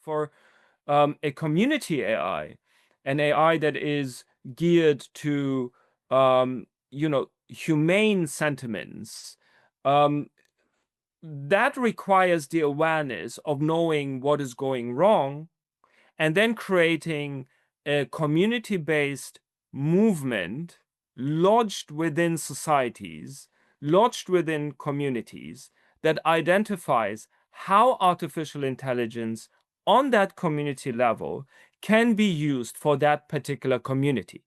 for a community AI, an AI that is geared to, humane sentiments, that requires the awareness of knowing what is going wrong and then creating a community-based movement lodged within societies, lodged within communities that identifies how artificial intelligence on that community level can be used for that particular community,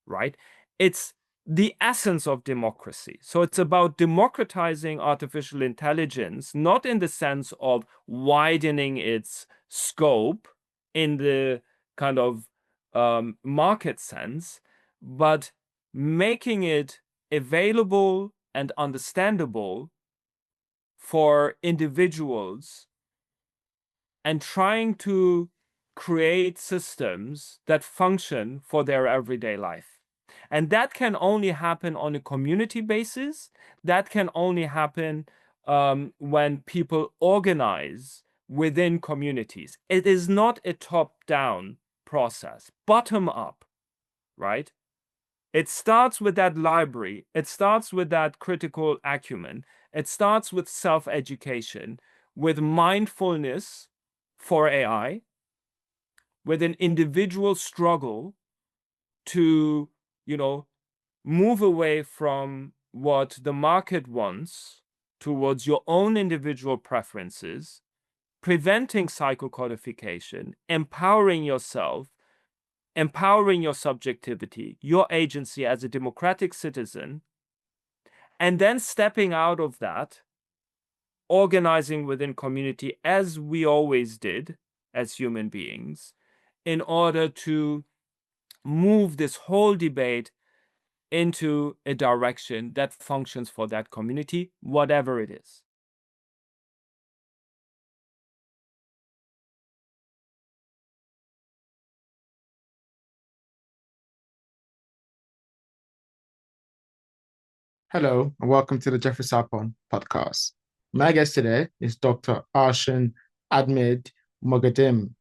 right? It's the essence of democracy. So it's about democratizing artificial intelligence, not in the sense of widening its scope in the kind of market sense, but making it available and understandable for individuals and trying to create systems that function for their everyday life. And that can only happen on a community basis. That can only happen when people organize within communities. It is not a top-down process, bottom up, right? It starts with that library. It starts with that critical acumen. It starts with self-education, with mindfulness for AI, with an individual struggle to, move away from what the market wants towards your own individual preferences, preventing psychocodification, empowering yourself, empowering your subjectivity, your agency as a democratic citizen, and then stepping out of that, organizing within community as we always did as human beings, in order to move this whole debate into a direction that functions for that community, whatever it is. Hello, and welcome to the Jeoffrey Sarpong podcast. My guest today is Dr. Arshin Adib-Moghaddam.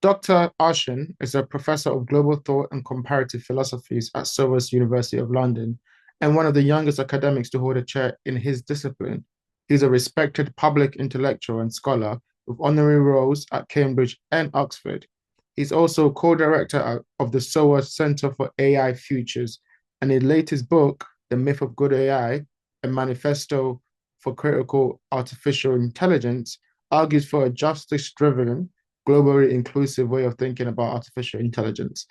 Dr. Arshin is a professor of global thought and comparative philosophies at SOAS University of London and one of the youngest academics to hold a chair in his discipline. He's a respected public intellectual and scholar with honorary roles at Cambridge and Oxford. He's also co-director of the SOAS Center for AI Futures, and his latest book, The Myth of Good AI, a manifesto for critical artificial intelligence, argues for a justice-driven, globally inclusive way of thinking about artificial intelligence.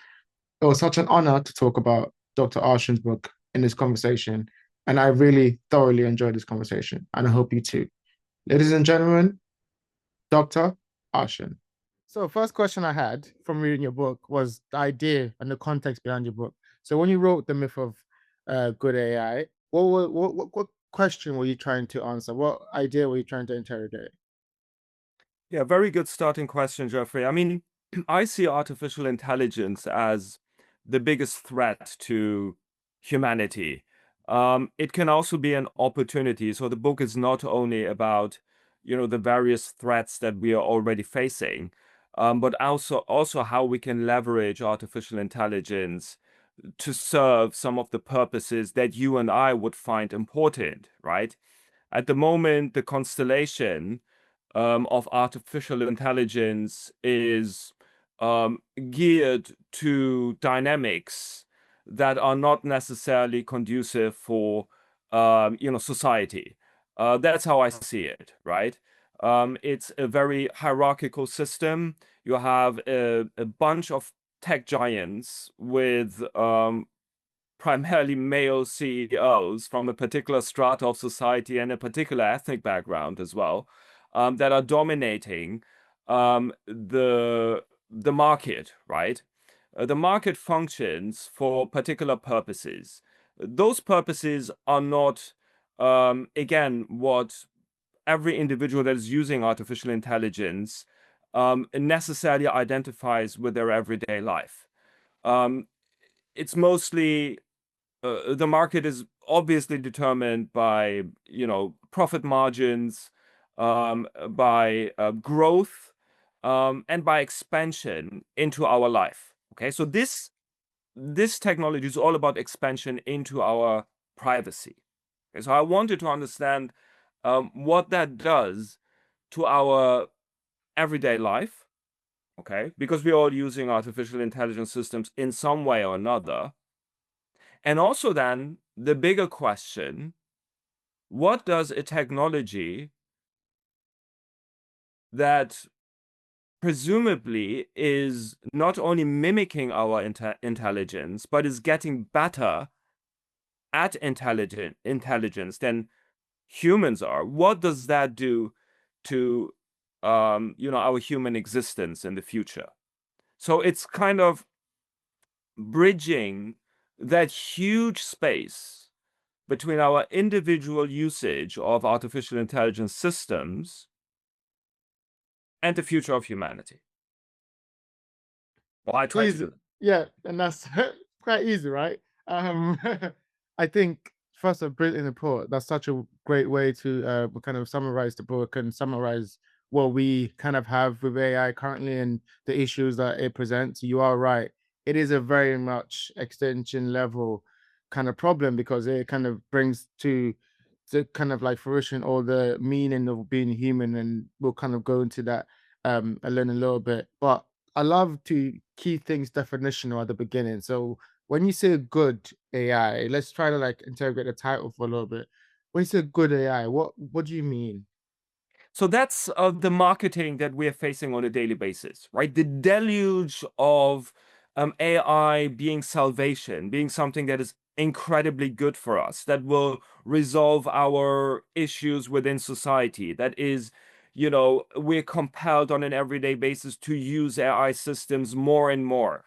It was such an honor to talk about Dr. Arshin's book in this conversation, and I really thoroughly enjoyed this conversation, and I hope you too. Ladies and gentlemen, Dr. Arshin. So, first question I had from reading your book was the idea and the context behind your book. So, when you wrote The Myth of Good AI, what question were you trying to answer? What idea were you trying to interrogate? Yeah, very good starting question, Jeoffrey. I mean, I see artificial intelligence as the biggest threat to humanity. It can also be an opportunity. So the book is not only about, the various threats that we are already facing, but also how we can leverage artificial intelligence to serve some of the purposes that you and I would find important, right? At the moment, the constellation of artificial intelligence is geared to dynamics that are not necessarily conducive for society. That's how I see it, right? It's a very hierarchical system. You have a bunch of tech giants with primarily male CEOs from a particular strata of society and a particular ethnic background as well, that are dominating the market, right? The market functions for particular purposes. Those purposes are not, again, what every individual that is using artificial intelligence necessarily identifies with their everyday life. It's mostly the market is obviously determined by, profit margins, by growth, and by expansion into our life. Okay, so this technology is all about expansion into our privacy. Okay, so I wanted to understand what that does to our everyday life. Okay, because we're all using artificial intelligence systems in some way or another. And also then the bigger question, what does a technology that presumably is not only mimicking our intelligence, but is getting better at intelligence than humans are, what does that do to our human existence in the future? So it's kind of bridging that huge space between our individual usage of artificial intelligence systems and the future of humanity. Well, I tried to Easy. do that. Yeah, and that's quite easy, right? Um, I think first a brilliant report. That's such a great way to kind of summarize the book and summarize what we kind of have with AI currently and the issues that it presents. You are right. It is a very much extension level kind of problem because it kind of brings to kind of like fruition all the meaning of being human, and we'll kind of go into that and learn a little bit. But I love to keep things definitional at the beginning. So when you say good AI, let's try to like interrogate the title for a little bit. When you say good AI, what do you mean? So that's the marketing that we're facing on a daily basis, right? The deluge of AI being salvation, being something that is incredibly good for us, that will resolve our issues within society. That is, we're compelled on an everyday basis to use AI systems more and more.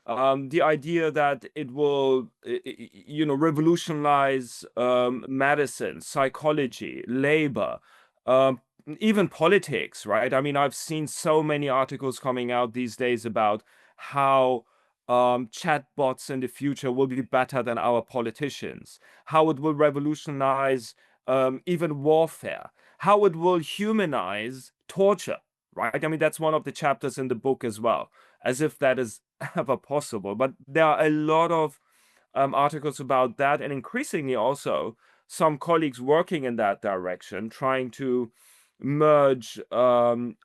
The idea that it will, revolutionize medicine, psychology, labor, um, even politics, right? I mean, I've seen so many articles coming out these days about how chatbots in the future will be better than our politicians, how it will revolutionize even warfare, how it will humanize torture, right? I mean, that's one of the chapters in the book as well, as if that is ever possible. But there are a lot of articles about that, and increasingly also some colleagues working in that direction, trying to merge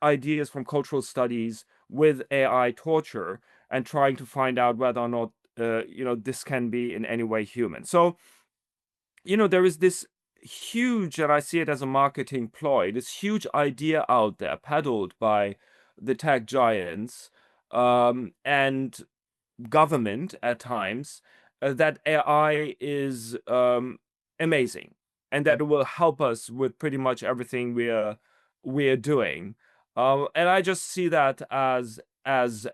ideas from cultural studies with AI torture and trying to find out whether or not this can be in any way human. So there is this huge, and I see it as a marketing ploy, this huge idea out there peddled by the tech giants and government at times, that AI is amazing and that it will help us with pretty much everything we're doing. And I just see that as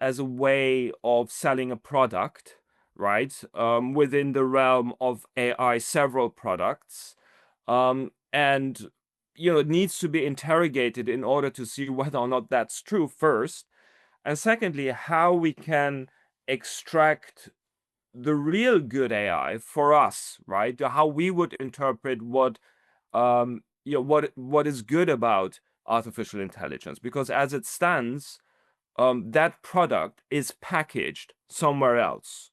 a way of selling a product, right? Within the realm of AI, several products. And it needs to be interrogated in order to see whether or not that's true first. And secondly, how we can extract the real good AI for us, right? How we would interpret what is good about artificial intelligence. Because as it stands, that product is packaged somewhere else,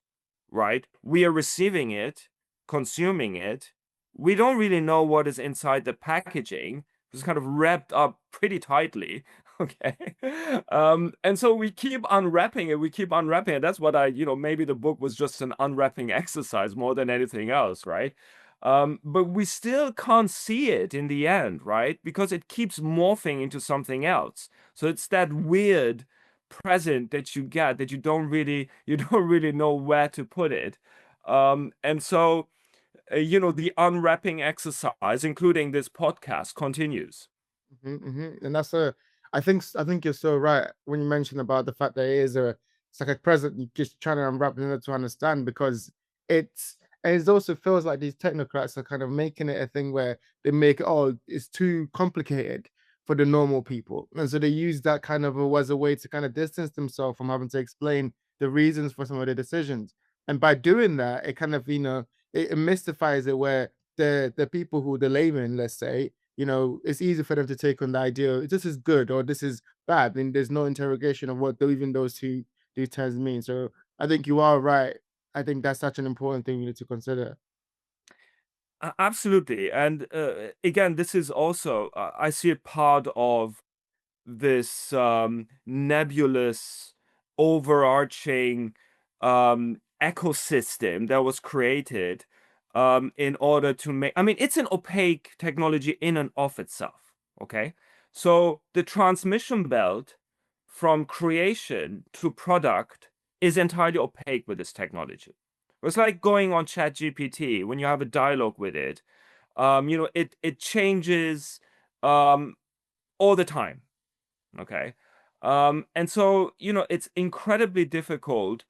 right? We are receiving it, consuming it. We don't really know what is inside the packaging. It's kind of wrapped up pretty tightly. Okay. And so we keep unwrapping it. We keep unwrapping it. That's what maybe the book was just an unwrapping exercise more than anything else, right? But we still can't see it in the end, right? Because it keeps morphing into something else. So it's that weird present that you get that you don't really know where to put it. And so the unwrapping exercise, including this podcast, continues. And that's I think you're so right when you mention about the fact that it's like a present you just trying to unwrap in order to understand, because it also feels like these technocrats are kind of making it a thing where they make it's too complicated for the normal people, and so they use that kind of as a way to kind of distance themselves from having to explain the reasons for some of the decisions. And by doing that, it kind of it mystifies it, where the people who the layman, let's say, it's easy for them to take on the idea this is good or this is bad, then there's no interrogation of what even those two these terms mean. So I think you are right. I think that's such an important thing we need to consider. Absolutely. And again, this is also, I see it part of this nebulous, overarching ecosystem that was created in order to make, I mean, it's an opaque technology in and of itself. Okay. So the transmission belt from creation to product is entirely opaque with this technology. It's like going on ChatGPT when you have a dialogue with it. It changes all the time. Okay. And so, it's incredibly difficult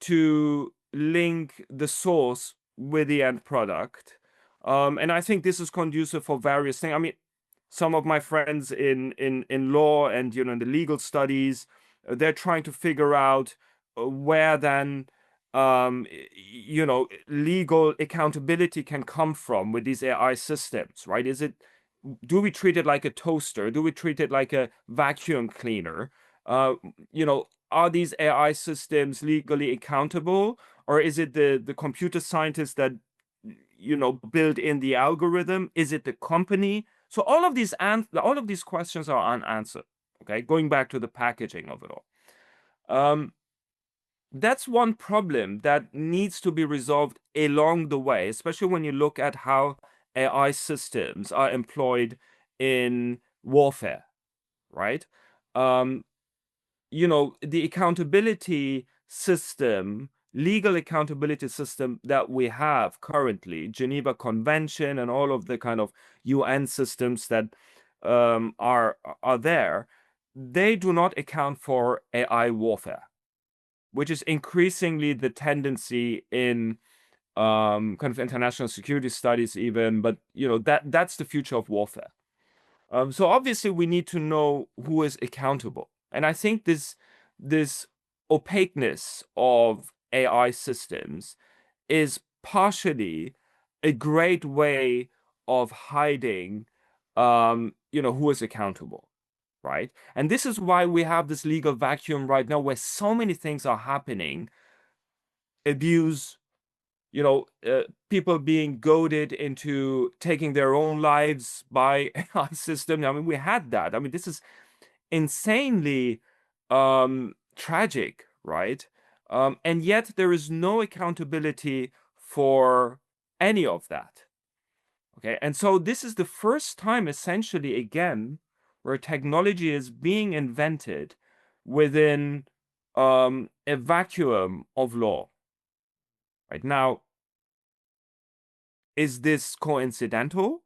to link the source with the end product. And I think this is conducive for various things. I mean, some of my friends in law and in the legal studies, they're trying to figure out where then legal accountability can come from with these AI systems, right? Do we treat it like a toaster? Do we treat it like a vacuum cleaner? Uh, are these AI systems legally accountable, or is it the computer scientists that build in the algorithm? Is it the company? So all of these questions are unanswered. Okay, going back to the packaging of it all. That's one problem that needs to be resolved along the way, especially when you look at how AI systems are employed in warfare, right? The accountability system, legal accountability system that we have currently, Geneva Convention and all of the kind of UN systems that are there, they do not account for AI warfare, which is increasingly the tendency in kind of international security studies even, but that's the future of warfare. So obviously we need to know who is accountable. And I think this opaqueness of AI systems is partially a great way of hiding who is accountable, right? And this is why we have this legal vacuum right now where so many things are happening. Abuse, people being goaded into taking their own lives by AI system. I mean, we had that. I mean, this is insanely tragic, right? And yet there is no accountability for any of that. Okay, and so this is the first time, essentially, again, where technology is being invented within a vacuum of law. Right now, is this coincidental?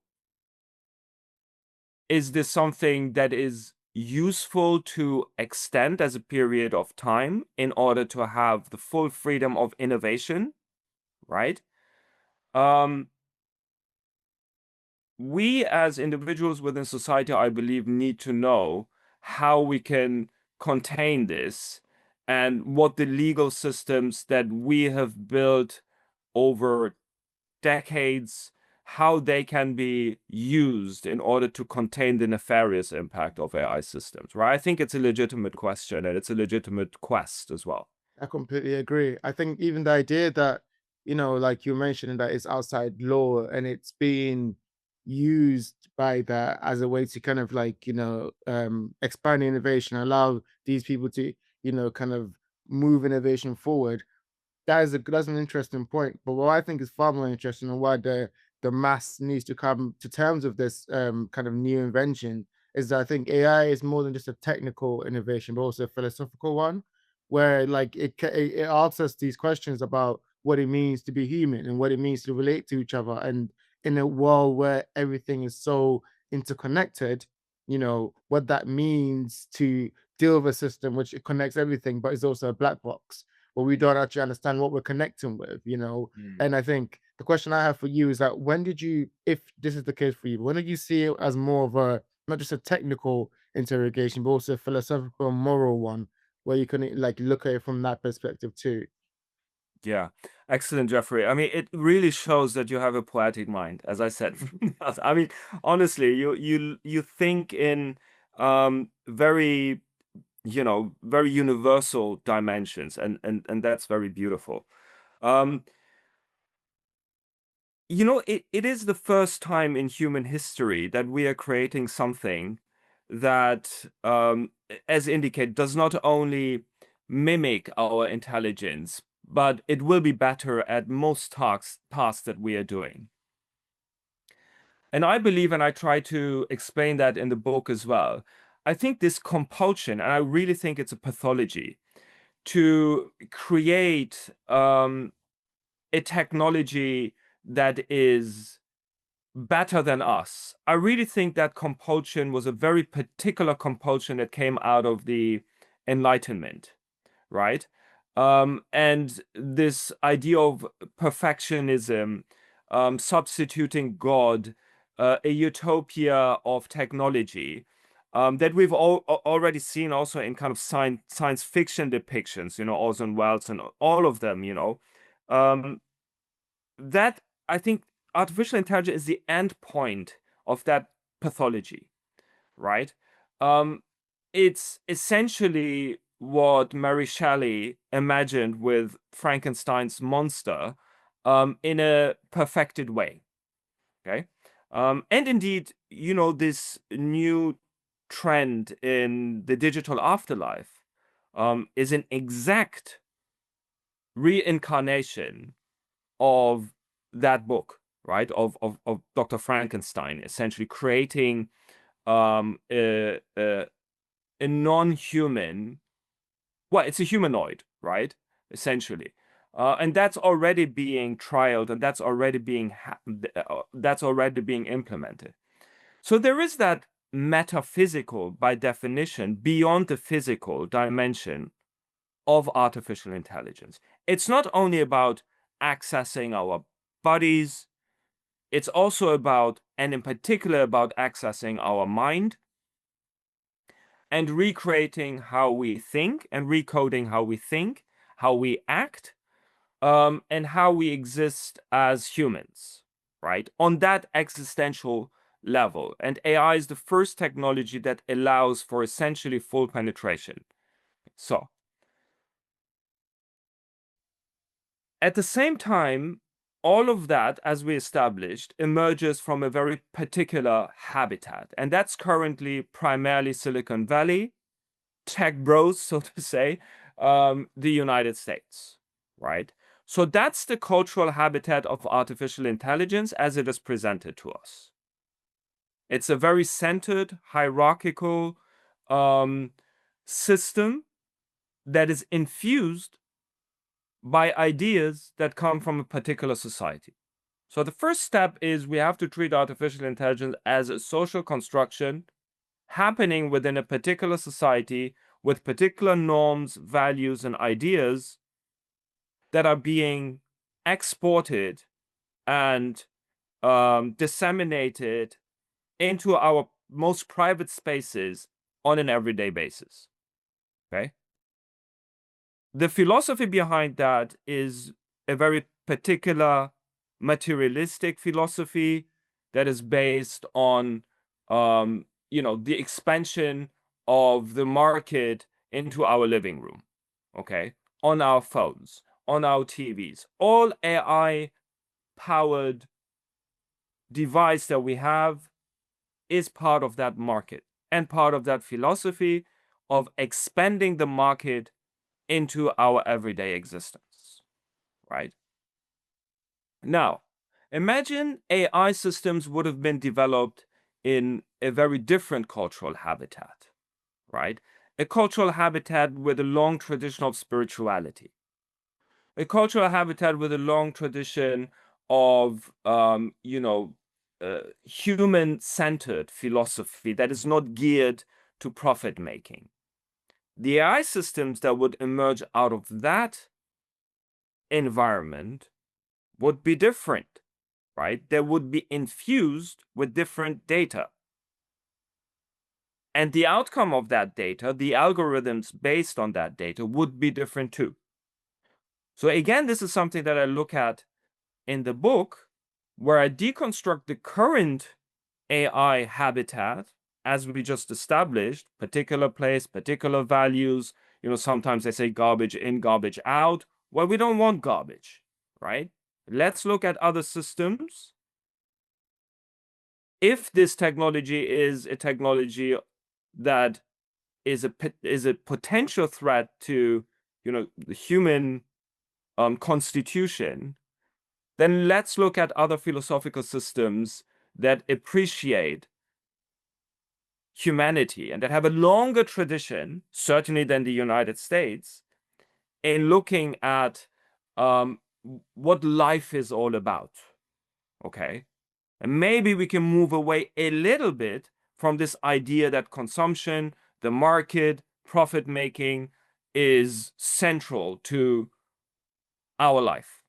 Is this something that is useful to extend as a period of time in order to have the full freedom of innovation, right? We as individuals within society, I believe, need to know how we can contain this and what the legal systems that we have built over decades, how they can be used in order to contain the nefarious impact of AI systems, right? I think it's a legitimate question and it's a legitimate quest as well. I completely agree. I think even the idea that, like you mentioned, that it's outside law and it's being used by that as a way to kind of like, expand innovation, allow these people to, kind of move innovation forward. That's an interesting point. But what I think is far more interesting and why the mass needs to come to terms with this kind of new invention is that I think AI is more than just a technical innovation, but also a philosophical one, where like it asks us these questions about what it means to be human and what it means to relate to each other, and in a world where everything is so interconnected, what that means to deal with a system which it connects everything, but is also a black box where we don't actually understand what we're connecting with. Mm. And I think the question I have for you is that when did you, if this is the case for you, when did you see it as more of a, not just a technical interrogation, but also a philosophical and moral one, where you can like look at it from that perspective too? Yeah, excellent, Jeffrey. I mean, it really shows that you have a poetic mind, as I said. I mean, honestly, you think in very very universal dimensions, and that's very beautiful. It is the first time in human history that we are creating something that, as indicated, does not only mimic our intelligence, but it will be better at most tasks that we are doing. And I believe, and I try to explain that in the book as well, I think this compulsion, and I really think it's a pathology, to create a technology that is better than us. I really think that compulsion was a very particular compulsion that came out of the Enlightenment, right? And this idea of perfectionism, substituting God, a utopia of technology, that we've already seen also in kind of science fiction depictions, Orson Welles and all of them, that I think artificial intelligence is the end point of that pathology, right? It's essentially what Mary Shelley imagined with Frankenstein's monster, in a perfected way. Okay. And indeed, this new trend in the digital afterlife is an exact reincarnation of that book, right? Of Dr. Frankenstein, essentially creating a non-human, well, it's a humanoid, right? Essentially. And that's already being trialed, and that's already being implemented. So there is that metaphysical, by definition, beyond the physical dimension of artificial intelligence. It's not only about accessing our bodies, it's also about, and in particular about, accessing our mind and recreating how we think and recoding how we think, how we act, and how we exist as humans, right? On that existential level. And AI is the first technology that allows for essentially full penetration. So, at the same time, all of that, as we established, emerges from a very particular habitat. And that's currently primarily Silicon Valley, tech bros, so to say, the United States, right? So that's the cultural habitat of artificial intelligence as it is presented to us. It's a very centered, hierarchical system that is infused by ideas that come from a particular society. So the first step is we have to treat artificial intelligence as a social construction happening within a particular society with particular norms, values, and ideas that are being exported and disseminated into our most private spaces on an everyday basis. Okay? The philosophy behind that is a very particular materialistic philosophy that is based on, the expansion of the market into our living room, okay, on our phones, on our TVs. All AI-powered device that we have is part of that market and part of that philosophy of expanding the market into our everyday existence, right? Now, imagine AI systems would have been developed in a very different cultural habitat, right? A cultural habitat with a long tradition of spirituality, a cultural habitat with a long tradition of, human-centered philosophy that is not geared to profit-making. The AI systems that would emerge out of that environment would be different, right? They would be infused with different data. And the outcome of that data, the algorithms based on that data, would be different too. So again, this is something that I look at in the book, where I deconstruct the current AI habitat as we just established, particular place, particular values. Sometimes they say garbage in, garbage out. Well, we don't want garbage, right? Let's look at other systems. If this technology is a technology that is a potential threat to the human constitution, then let's look at other philosophical systems that appreciate humanity and that have a longer tradition, certainly than the United States, in looking at what life is all about. Okay. And maybe we can move away a little bit from this idea that consumption, the market, profit making is central to our life.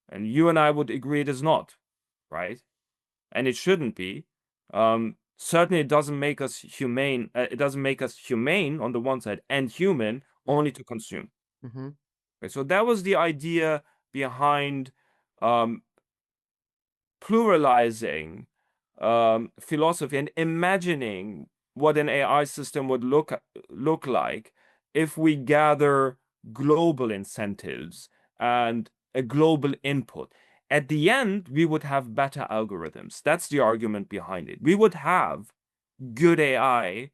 And you and I would agree it is not, right? And it shouldn't be. Certainly, it doesn't make us humane. It doesn't make us humane on the one side and human only to consume. Mm-hmm. Okay, so that was the idea behind pluralizing philosophy and imagining what an AI system would look like if we gather global incentives and a global input. At the end, we would have better algorithms. That's the argument behind it. We would have good AI,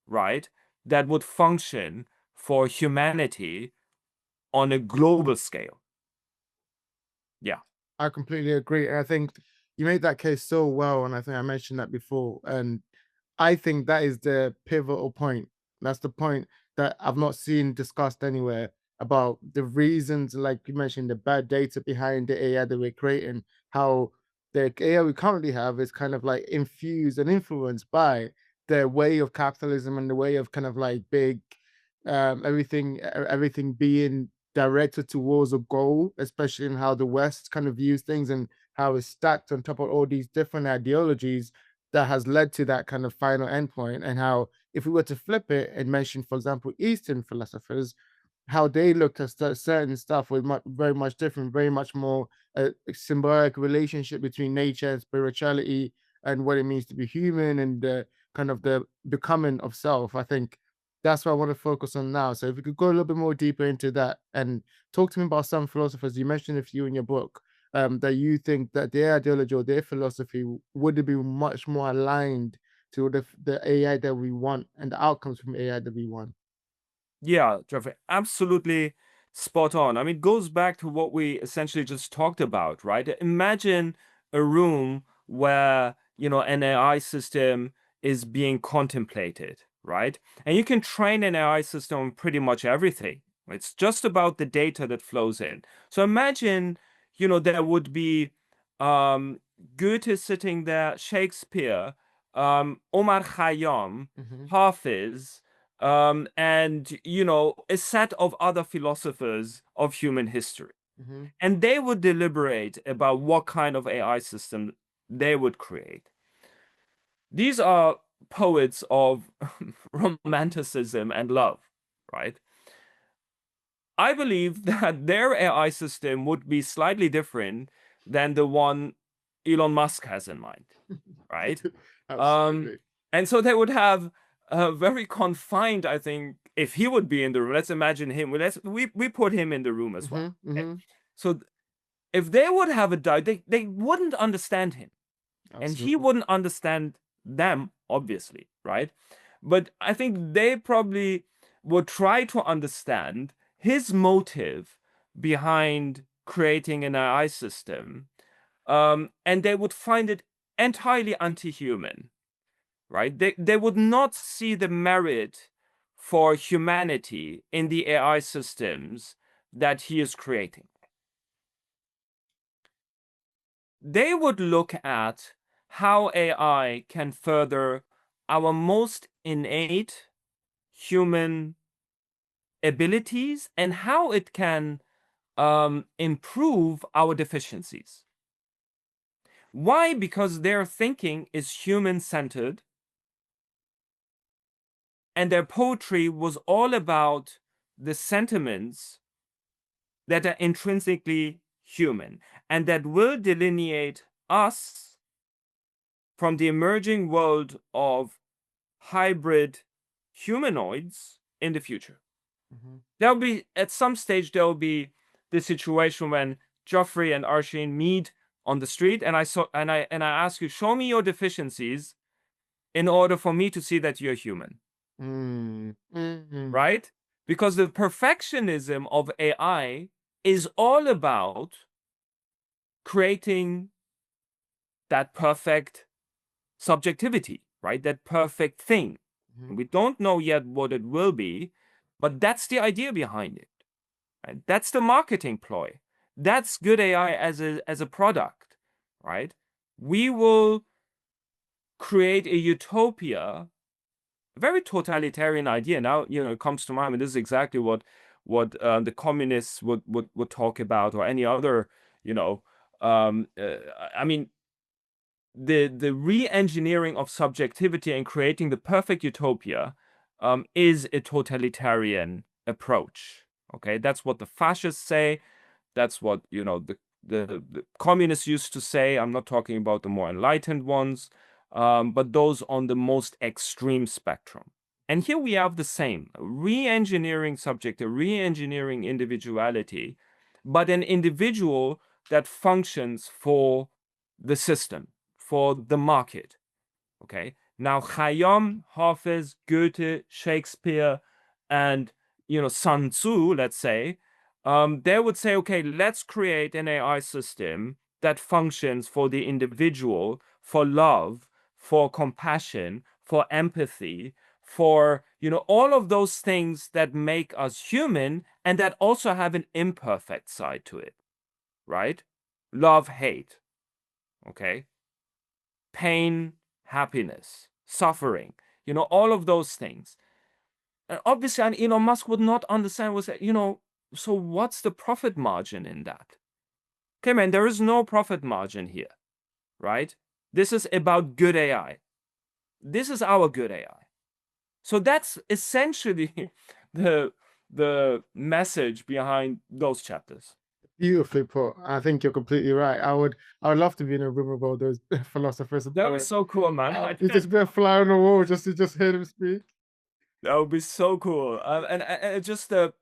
right, that would function for humanity on a global scale. Yeah. I completely agree. And I think you made that case so well. And I think I mentioned that before. And I think that is the pivotal point. That's the point that I've not seen discussed anywhere about the reasons, like you mentioned, the bad data behind the AI that we're creating, how the AI we currently have is kind of like infused and influenced by the way of capitalism and the way of kind of like big everything being directed towards a goal, especially in how the West kind of views things and how it's stacked on top of all these different ideologies that has led to that kind of final endpoint. And how, if we were to flip it and mention, for example, Eastern philosophers, how they looked at certain stuff was very much different, very much more a symbiotic relationship between nature and spirituality and what it means to be human and kind of the becoming of self. I think that's what I want to focus on now. So if we could go a little bit more deeper into that and talk to me about some philosophers, you mentioned a few in your book, that you think that their ideology or their philosophy would be much more aligned to the AI that we want and the outcomes from AI that we want. Yeah, Jeoffrey, absolutely spot on. I mean, it goes back to what we essentially just talked about, right? Imagine a room where, an AI system is being contemplated, right? And you can train an AI system on pretty much everything. It's just about the data that flows in. So imagine, there would be Goethe sitting there, Shakespeare, Omar Khayyam, Mhm, Hafiz, and a set of other philosophers of human history. mhm, And they would deliberate about what kind of AI system they would create. These are poets of romanticism and love, right? I believe that their AI system would be slightly different than the one Elon Musk has in mind, right? Um, absolutely. and so they would have a very confined, I think, if he would be in the room, let's imagine him. We put him in the room as well. Mhm, Okay. mhm, So if they would have a doubt, they wouldn't understand him. And he absolutely. wouldn't understand them, obviously, right? But I think they probably would try to understand his motive behind creating an AI system, and they would find it entirely anti-human, right? They would not see the merit for humanity in the AI systems that he is creating. They would look at how AI can further our most innate human abilities and how it can improve our deficiencies. Why? Because their thinking is human centered and their poetry was all about the sentiments that are intrinsically human and that will delineate us from the emerging world of hybrid humanoids in the future. Mhm. There'll be, at some stage, there'll be the situation when Jeoffrey and Arshin meet on the street, and I ask you, show me your deficiencies in order for me to see that you're human, right? Because the perfectionism of AI is all about creating that perfect subjectivity, right? That perfect thing. We don't know yet what it will be, but that's the idea behind it. Right? That's the marketing ploy. That's good AI as a product, right? We will create a utopia, a very totalitarian idea. Now, it comes to mind, and this is exactly what the communists would talk about, or any other, I mean, the re-engineering of subjectivity and creating the perfect utopia is a totalitarian approach. Okay, that's what the fascists say. That's what the communists used to say. I'm not talking about the more enlightened ones, but those on the most extreme spectrum. And here we have the same re-engineering subject, re-engineering individuality, but an individual that functions for the system, for the market. Okay. Now, Khayyam, Hafiz, Goethe, Shakespeare, and Sun Tzu, let's say, they would say, okay, let's create an AI system that functions for the individual, for love, for compassion, for empathy, for all of those things that make us human and that also have an imperfect side to it, right? Love, hate, okay? Pain, happiness, suffering, all of those things. And obviously, and Elon Musk would not understand, was that, so what's the profit margin in that? Okay, man, there is no profit margin here, right? This is about good AI. This is our good AI. So that's essentially the message behind those chapters. Beautifully put. I think you're completely right. I would love to be in a room with all those philosophers. That was so cool, man. You just be a fly on the wall just to just hear them speak. That would be so cool. And just the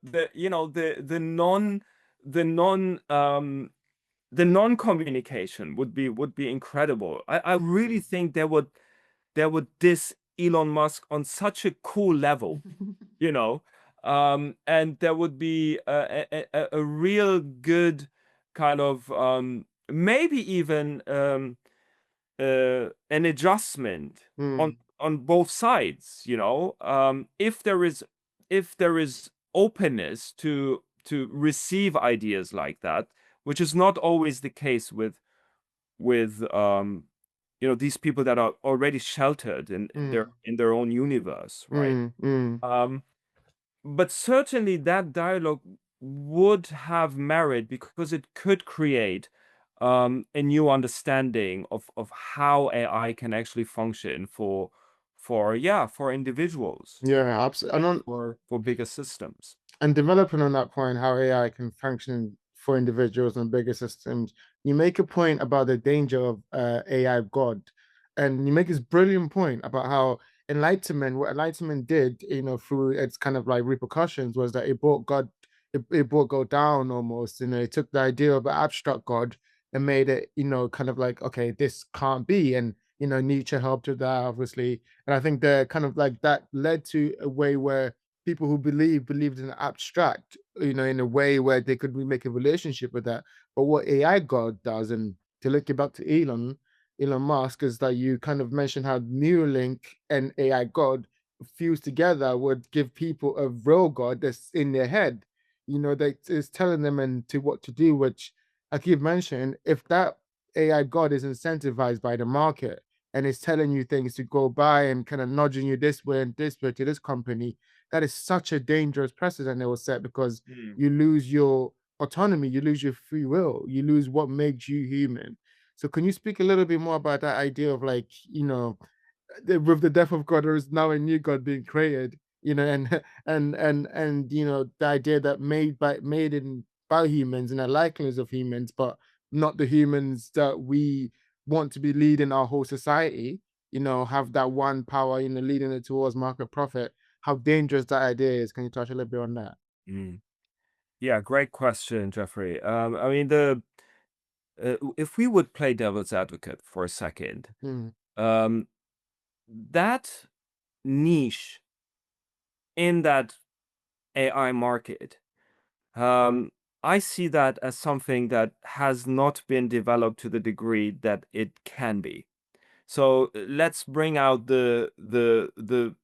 non-communication would be incredible. I really think they would diss Elon Musk on such a cool level, and there would be a real good kind of maybe even an adjustment on both sides, if there is openness to receive ideas like that, which is not always the case with these people that are already sheltered in their own universe, right? But certainly that dialogue would have merit because it could create a new understanding of how AI can actually function for individuals, Yeah, absolutely. And for bigger systems. developing on that point, how AI can function for individuals and bigger systems, you make a point about the danger of AI God. And you make this brilliant point about how what enlightenment did, through its kind of like repercussions, was that it brought God down almost. It took the idea of an abstract God and made it, kind of like, okay, this can't be. And Nietzsche helped with that, obviously. And I think the kind of like that led to a way where people who believed in abstract, in a way where they could make a relationship with that. But what AI God does, and to look it back to Elon Musk, is that you kind of mentioned how Neuralink and AI God fused together would give people a real God that's in their head, that is telling them and to what to do, which I keep mentioning, if that AI God is incentivized by the market and is telling you things to go buy and kind of nudging you this way and this way to this company, that is such a dangerous precedent they will set, because you lose your autonomy, you lose your free will, you lose what makes you human. So can you speak a little bit more about that idea of, like, with the death of God, there is now a new God being created, and the idea that made in by humans and a likeness of humans, but not the humans that we want to be leading our whole society. have that one power, leading it towards market profit, how dangerous that idea is. Can you touch a little bit on that? Mm. Yeah, great question, Jeffrey. I mean, if we would play devil's advocate for a second, um, that niche in that AI market, I see that as something that has not been developed to the degree that it can be. So let's bring out the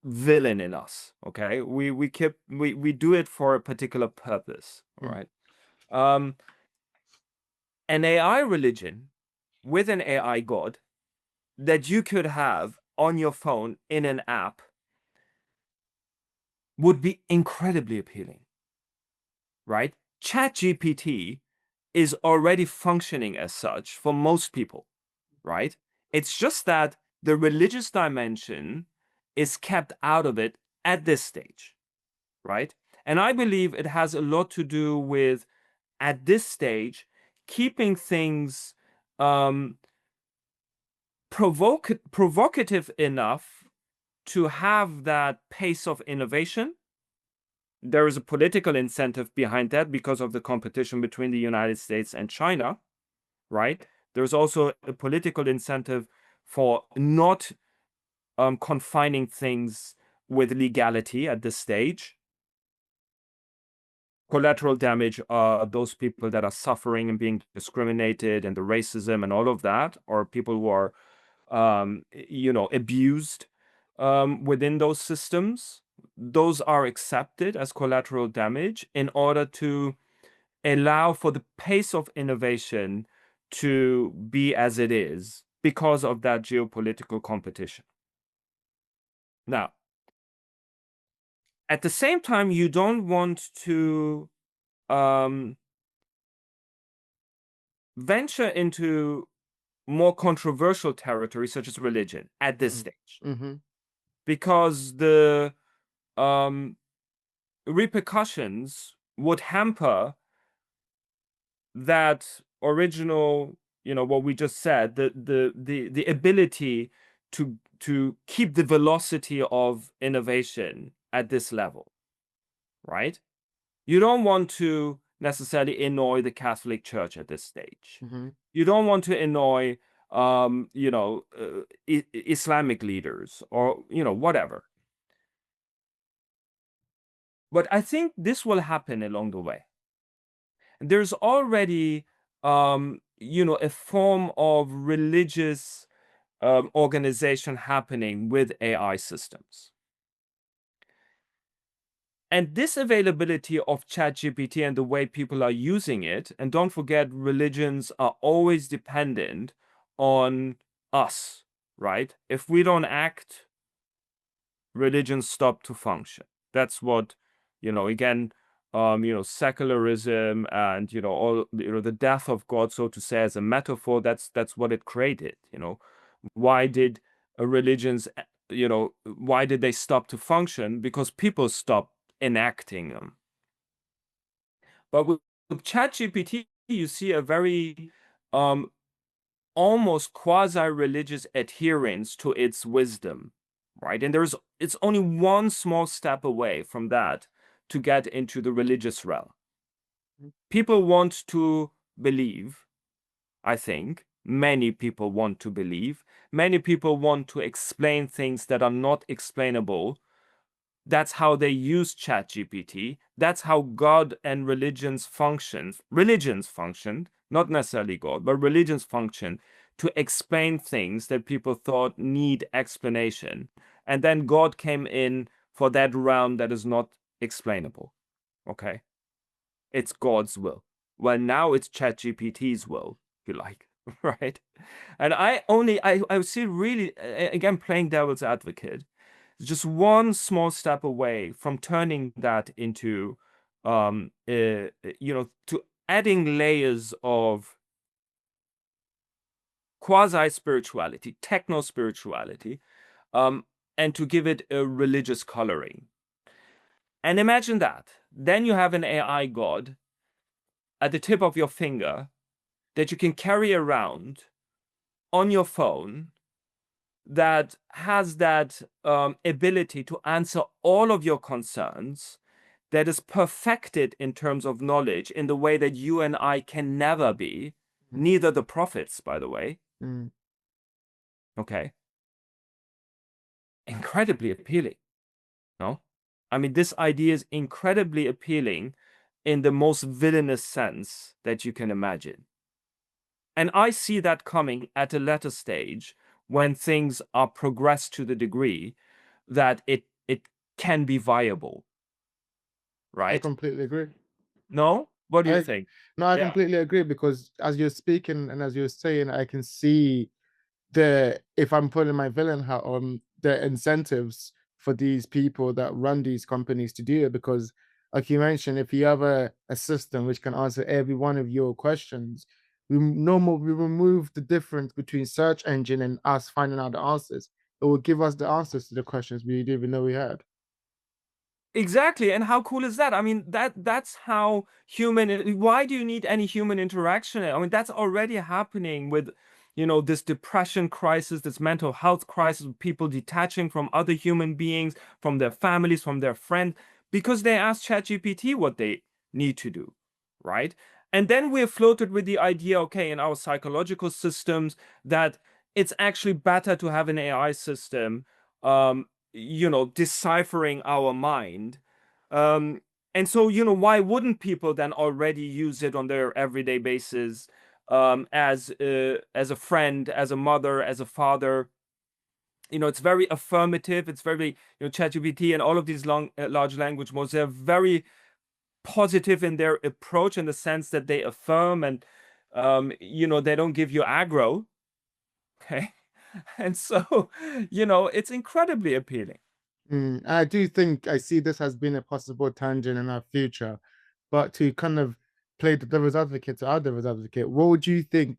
villain in us. Okay, we do it for a particular purpose. All right. An AI religion with an AI god that you could have on your phone in an app would be incredibly appealing, right? ChatGPT is already functioning as such for most people, right? It's just that the religious dimension is kept out of it at this stage, right? And I believe it has a lot to do with, at this stage, keeping things provocative enough to have that pace of innovation. There is a political incentive behind that because of the competition between the United States and China, right? There's also a political incentive for not confining things with legality at this stage. Collateral damage are those people that are suffering and being discriminated, and the racism and all of that, or people who are, abused within those systems. Those are accepted as collateral damage in order to allow for the pace of innovation to be as it is because of that geopolitical competition. Now, at the same time, you don't want to venture into more controversial territory, such as religion, at this stage, because the repercussions would hamper that original, what we just said, the ability to keep the velocity of innovation at this level, right? You don't want to necessarily annoy the Catholic Church at this stage. You don't want to annoy, Islamic leaders or, whatever. But I think this will happen along the way. There's already, a form of religious organization happening with AI systems. And this availability of ChatGPT and the way people are using it, and don't forget, religions are always dependent on us, right? If we don't act, religions stop to function. That's what, again, secularism and, all, the death of God, so to say, as a metaphor, that's what it created. Why did religions, why did they stop to function? Because people stopped enacting them. But with ChatGPT, you see a very almost quasi-religious adherence to its wisdom, right? And it's only one small step away from that to get into the religious realm. People want to believe, I think. Many people want to believe. Many people want to explain things that are not explainable. That's how they use ChatGPT. That's how God and religions function. Religions functioned, not necessarily God, but religions function to explain things that people thought need explanation. And then God came in for that realm that is not explainable. Okay? It's God's will. Well, now it's ChatGPT's will, if you like, right? And I see really, again, playing devil's advocate, just one small step away from turning that into, to adding layers of quasi-spirituality, techno-spirituality, and to give it a religious coloring. And imagine that. Then you have an AI god at the tip of your finger that you can carry around on your phone that has that ability to answer all of your concerns, that is perfected in terms of knowledge in the way that you and I can never be, neither the prophets, by the way. Mm. Okay. Incredibly appealing. No? I mean, this idea is incredibly appealing in the most villainous sense that you can imagine. And I see that coming at a later stage when things are progressed to the degree that it can be viable, I right? completely agree. No? What do you I think? no, I Yeah. completely agree because as you're speaking and as you're saying, I can see the if I'm putting my villain hat on, the incentives for these people that run these companies to do it. Because, like you mentioned, if you have a system which can answer every one of your questions, we remove the difference between search engine and us finding out the answers. It will give us the answers to the questions we didn't even know we had. Exactly. And how cool is that? I mean, that's how why do you need any human interaction? I mean, that's already happening with, this depression crisis, this mental health crisis, people detaching from other human beings, from their families, from their friends, because they ask ChatGPT what they need to do, right? And then we're floated with the idea, okay, in our psychological systems, that it's actually better to have an AI system um, deciphering our mind. Um, and so, why wouldn't people then already use it on their everyday basis as a friend, as a mother, as a father? It's very affirmative. It's very, ChatGPT and all of these large language models, they're very positive in their approach in the sense that they affirm and, they don't give you aggro. Okay. And so, it's incredibly appealing. I do think I see this as being a possible tangent in our future, but to kind of play the devil's advocate to our devil's advocate, what would you think?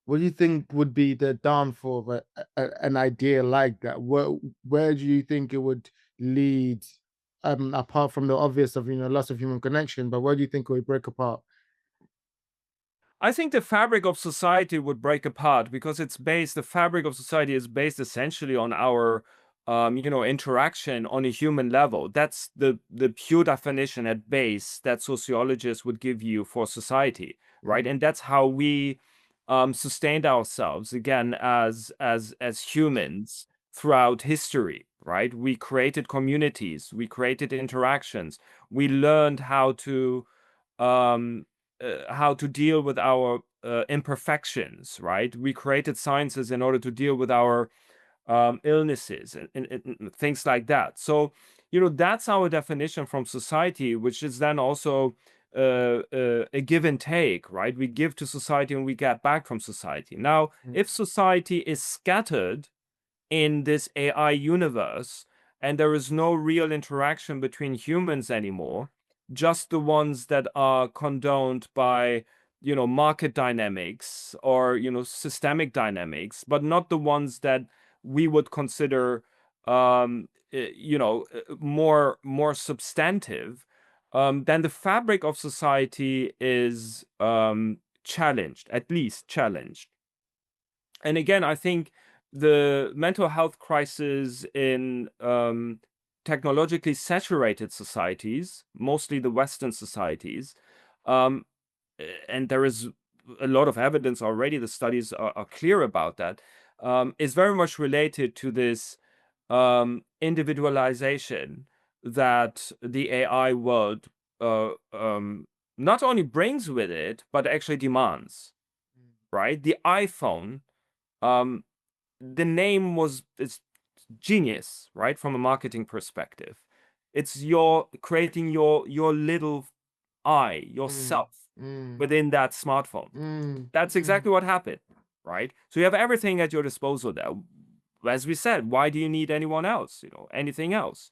What do you think would be the downfall of an idea like that? Where do you think it would lead? Apart from the obvious of loss of human connection, but where do you think it would break apart? I think the fabric of society would break apart because the fabric of society is based essentially on our, interaction on a human level. That's the pure definition at base that sociologists would give you for society, right? Mm, And that's how we sustained ourselves again as humans throughout history, right? We created communities, we created interactions, we learned um, how to deal with our imperfections, right? We created sciences in order to deal with our illnesses and things like that. So, that's our definition from society, which is then also a give and take, right? We give to society and we get back from society. Now, mm, if society is scattered in this AI universe and there is no real interaction between humans anymore, just the ones that are condoned by, market dynamics or, systemic dynamics, but not the ones that we would consider, more substantive, then the fabric of society is challenged, at least challenged. And again, I think the mental health crisis in technologically saturated societies, mostly the Western societies, um, and there is a lot of evidence already, the studies are clear about that, is very much related to this individualization that the AI world not only brings with it, but actually demands, right? The iPhone, um, the name it's genius, right? From a marketing perspective. It's your creating your little I, mm, yourself mm, within that smartphone. mm, That's mm, exactly what happened, right? So you have everything at your disposal there. As we said, why do you need anyone else? Anything else?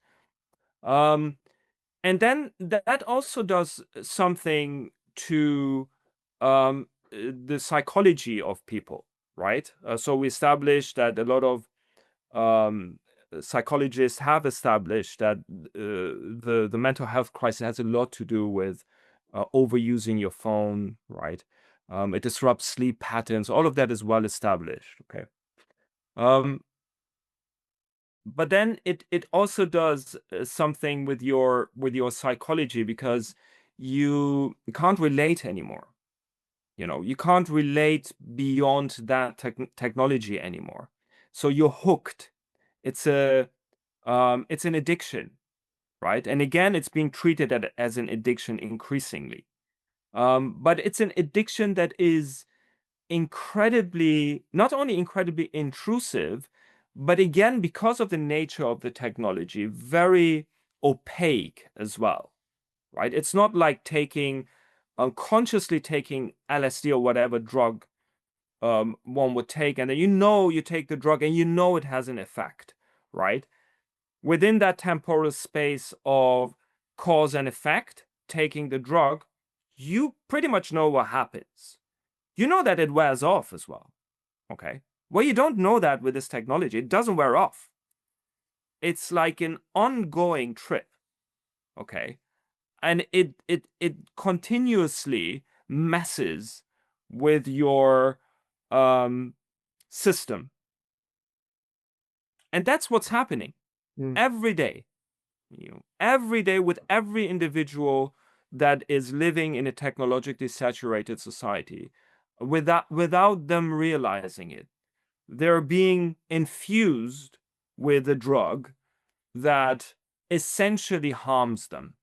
Um, and then that also does something to the psychology of people, right? So we established that a lot of um, psychologists have established that the mental health crisis has a lot to do with overusing your phone, right? It disrupts sleep patterns. All of that is well established. Okay. Um, but then it also does something with your psychology, because you can't relate anymore. You can't relate beyond that technology anymore. So you're hooked. It's an addiction, right? And again, it's being treated as an addiction increasingly. But it's an addiction that is not only incredibly intrusive, but again, because of the nature of the technology, very opaque as well, right? It's not like unconsciously taking LSD or whatever drug one would take, and then you take the drug and it has an effect, right? Within that temporal space of cause and effect, taking the drug, you pretty much know what happens. You know that it wears off as well, okay? Well, you don't know that with this technology. It doesn't wear off. It's like an ongoing trip, okay? And it continuously messes with your system. And that's what's happening every day. Every day with every individual that is living in a technologically saturated society, without them realizing it. They're being infused with a drug that essentially harms them.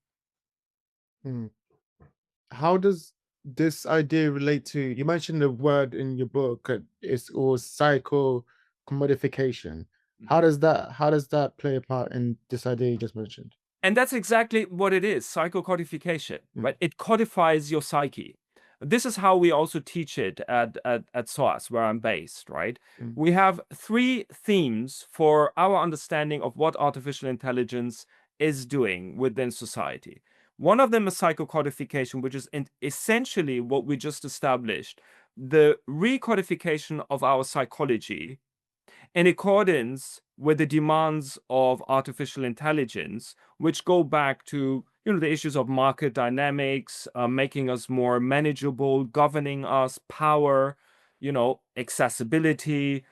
How does this idea relate to, you mentioned the word in your book, it's all psycho-commodification. How does that play a part in this idea you just mentioned? And that's exactly what it is, psychocodification, right? It codifies your psyche. This is how we also teach it at SOAS, where I'm based, right? We have 3 themes for our understanding of what artificial intelligence is doing within society. One of them is psychocodification, which is essentially what we just established, the recodification of our psychology in accordance with the demands of artificial intelligence, which go back to the issues of market dynamics, making us more manageable, governing us, power, accessibility,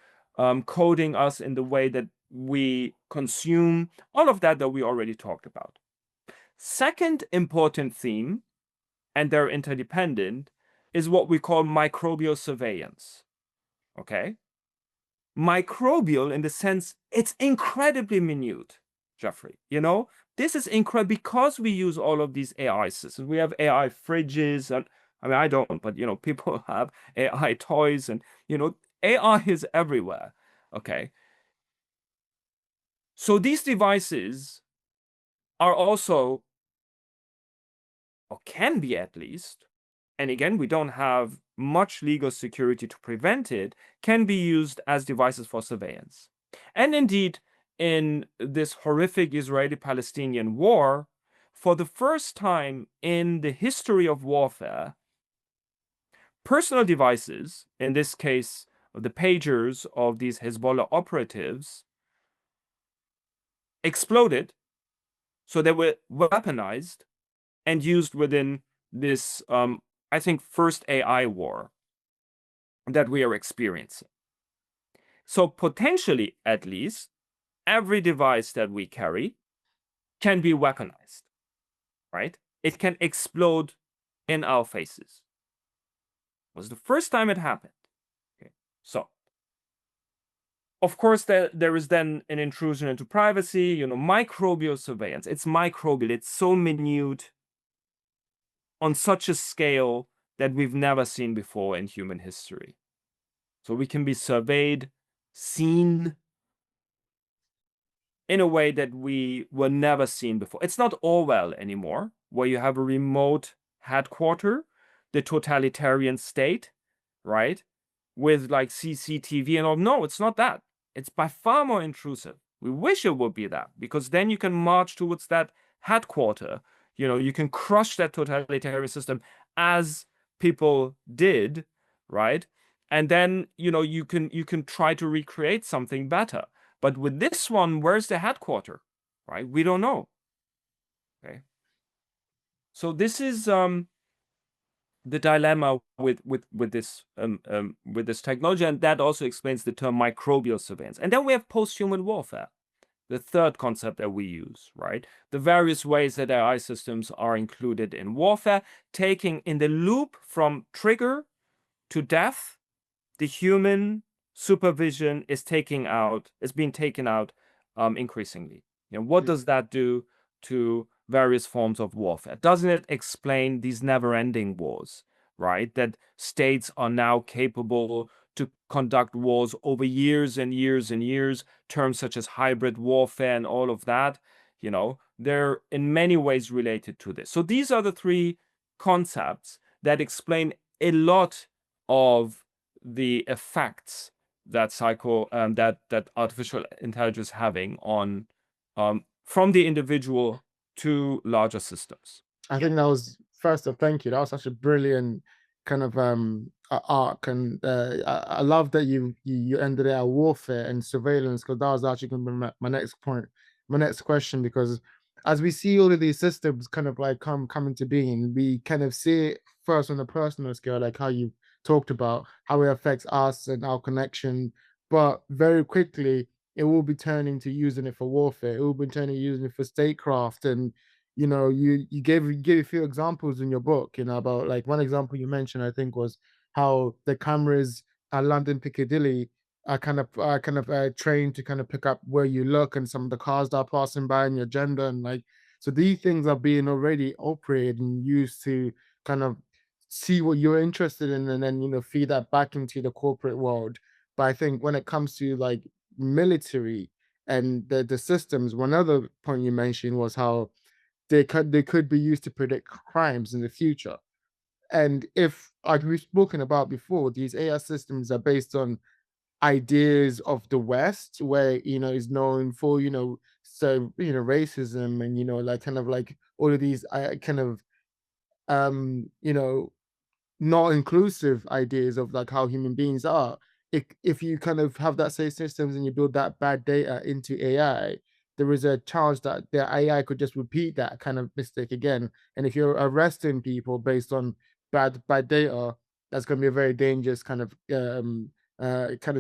coding us in the way that we consume, all of that we already talked about. Second important theme, and they're interdependent, is what we call microbial surveillance. Okay? Microbial in the sense it's incredibly minute, Jeoffrey. This is incredible because we use all of these AI systems. We have AI fridges, and I don't, but people have AI toys, and AI is everywhere. Okay. So these devices are also, or can be at least, and again, we don't have much legal security to prevent it, can be used as devices for surveillance. And indeed, in this horrific Israeli-Palestinian war, for the first time in the history of warfare, personal devices, in this case, the pagers of these Hezbollah operatives, exploded, so they were weaponized and used within this I think, first AI war that we are experiencing. So potentially, at least, every device that we carry can be weaponized, right? It can explode in our faces. It was the first time it happened. Okay. So, of course, there is then an intrusion into privacy, microbial surveillance. It's microbial. It's so minute on such a scale that we've never seen before in human history. So we can be surveyed, seen in a way that we were never seen before. It's not Orwell anymore, where you have a remote headquarter, the totalitarian state, right? With like CCTV and all. No, it's not that. It's by far more intrusive. We wish it would be that, because then you can march towards that headquarter. You can crush that totalitarian system as people did, right? And then, you can try to recreate something better. But with this one, where's the headquarter, right? We don't know. Okay. So this is the dilemma with this technology, and that also explains the term microbial surveillance. And then we have post-human warfare. the third concept that we use, right? The various ways that AI systems are included in warfare, taking in the loop from trigger to death, the human supervision is being taken out increasingly. What does that do to various forms of warfare? Doesn't it explain these never-ending wars, right? That states are now capable to conduct wars over years and years and years, terms such as hybrid warfare and all of that, they're in many ways related to this. So these are the three concepts that explain a lot of the effects that that artificial intelligence having on from the individual to larger systems. I think that was first of thank you. That was such a brilliant kind of arc, and I love that you ended it at warfare and surveillance, because that was actually going to be my next point, my next question. Because as we see all of these systems kind of like come into being, we kind of see it first on a personal scale, like how you talked about how it affects us and our connection, but very quickly it will be turning to using it for warfare. It will be turning to using it for statecraft. And you gave a few examples in your book, about, like, one example you mentioned, I think, was how the cameras at London Piccadilly are kind of trained to kind of pick up where you look and some of the cars that are passing by and your gender, and like, so these things are being already operated and used to kind of see what you're interested in, and then feed that back into the corporate world. But I think when it comes to like military and the systems, one other point you mentioned was how they could be used to predict crimes in the future. And if, like we've spoken about before, these AI systems are based on ideas of the West, where is known for so racism, and like kind of like all of these kind of um you know not inclusive ideas of like how human beings are. If you kind of have that same systems and you build that bad data into AI, there is a chance that the AI could just repeat that kind of mistake again. And if you're arresting people based on bad data, that's going to be a very dangerous kind of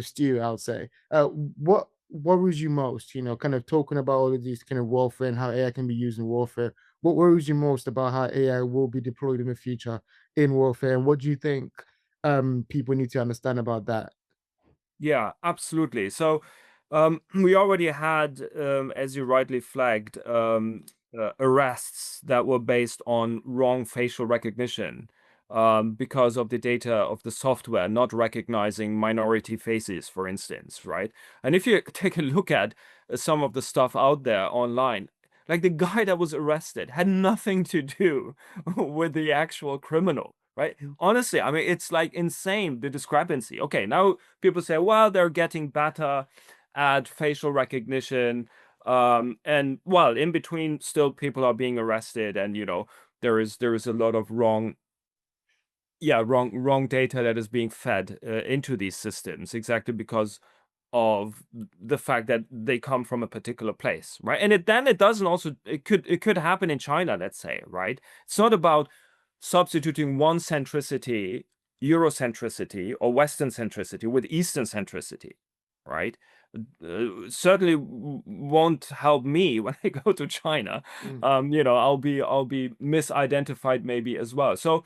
stew, I'll say. What worries you most? Kind of talking about all of these kind of warfare and how AI can be used in warfare. What worries you most about how AI will be deployed in the future in warfare, and what do you think people need to understand about that? Yeah, absolutely. So we already had, as you rightly flagged, arrests that were based on wrong facial recognition because of the data of the software not recognizing minority faces, for instance, right? And if you take a look at some of the stuff out there online, like the guy that was arrested had nothing to do with the actual criminal, right? Honestly, I mean, it's like insane, the discrepancy. Okay, now people say, well, they're getting better at facial recognition. And well, in between, still people are being arrested, and there is a lot of wrong data that is being fed into these systems, exactly because of the fact that they come from a particular place, right? And it doesn't also, it could happen in China, let's say, right? It's not about substituting one centricity, Eurocentricity or Western centricity, with Eastern centricity, right? Certainly won't help me when I go to China. Mm. I'll be misidentified maybe as well. So